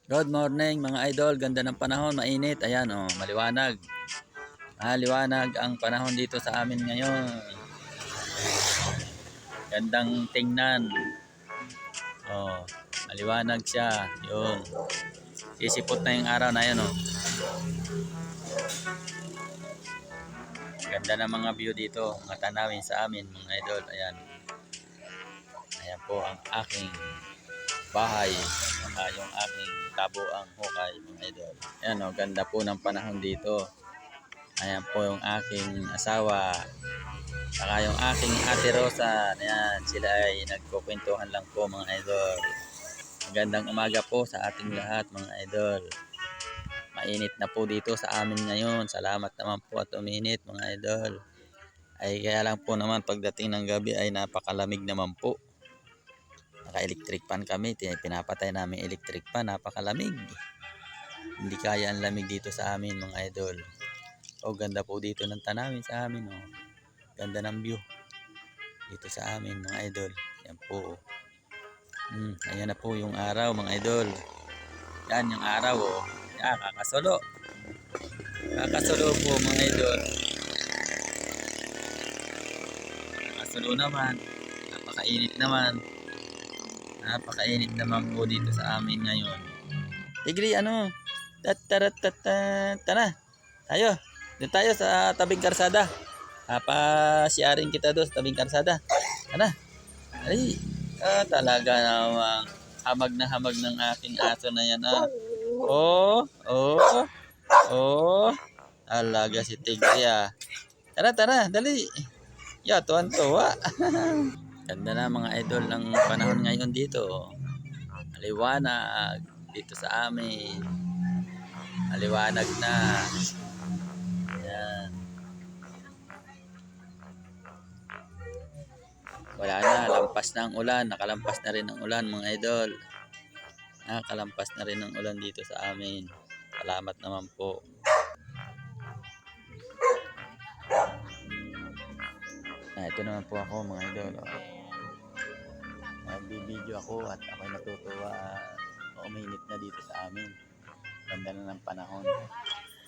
Good morning mga idol, ganda ng panahon, mainit, ayan oh, maliwanag. Liwanag ang panahon dito sa amin ngayon. Gandang tingnan. Oh, maliwanag siya, yun. Sisipot na yung araw na yun oh. Ganda ng mga view dito, mga tanawin sa amin mga idol, ayan. Ayan po ang aking bahay, saka yung aking tabuang hukay mga idol. Ayan oh, ganda po ng panahon dito. Ayan po yung aking asawa, saka yung aking ate Rosa. Ayan, sila ay nagkukwentuhan lang po mga idol. Magandang umaga po sa ating lahat mga idol. Mainit na po dito sa amin ngayon. Salamat naman po at uminit mga idol. Ay kaya lang po naman pagdating ng gabi ay napakalamig naman po. Naka-electric fan kami, pinapatay namin electric fan, napakalamig. Hindi kaya ang lamig dito sa amin mga idol. Oh, ganda po dito ng tanawin sa amin oh. Ganda ng view dito sa amin mga idol. Yan po. Ayan na po yung araw mga idol. Yan yung araw oh. Yan, kakasolo. Kakasolo po mga idol. Kakasolo naman. Napakainit naman. Napakainit naman po dito sa amin ngayon. Tigri ano? Tara. Tayo. Doon tayo sa tabing karsada. Siyarin kita doon sa tabing karsada. Ano? Ay, talaga namang hamag na hamag ng aking aso na yan ah. Oh. Talaga si Tigre ah. Tara, dali. Tuwan-tuwa. Ganda na mga idol ng panahon ngayon dito. Maliwanag dito sa amin. Maliwanag na. Ayan. Wala na, lampas na ang ulan. Nakalampas na rin ang ulan mga idol. Nakalampas na rin ang ulan dito sa amin. Salamat naman po. Ito naman po ako mga idol. Nagbibideo ako at ako'y natutuwa. Uminit na dito sa amin. Ganda na ng panahon.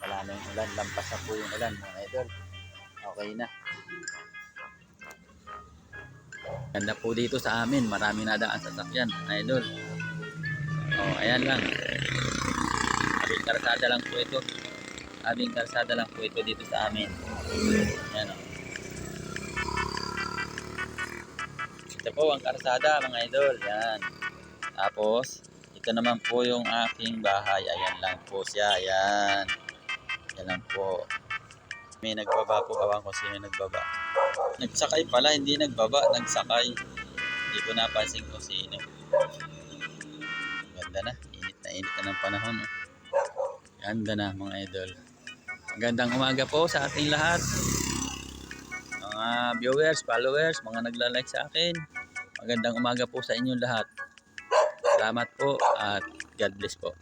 Wala na yung ulan. Lampas na po yung ulan mga idol. Okay na. Ganda po dito sa amin. Marami na daan sa sasakyan mga idol. Ayan lang. Abing karsada lang po ito. Abing karsada lang po ito dito sa amin. Ayan o. Ito po ang karsada mga idol. Yan. Tapos, ito naman po yung aking bahay. Ayan lang po siya. Ayan. Ayan lang po. May nagbaba po. Awan ko sino nagbaba. Nagsakay pala. Hindi nagbaba. Nagsakay. Hindi ko napansin kung sino. Ganda na. Init na ng panahon. Ganda na mga idol. Magandang umaga po sa ating lahat. Mga viewers, followers, mga nagla-like sa akin. Magandang umaga po sa inyong lahat. Salamat po at God bless po.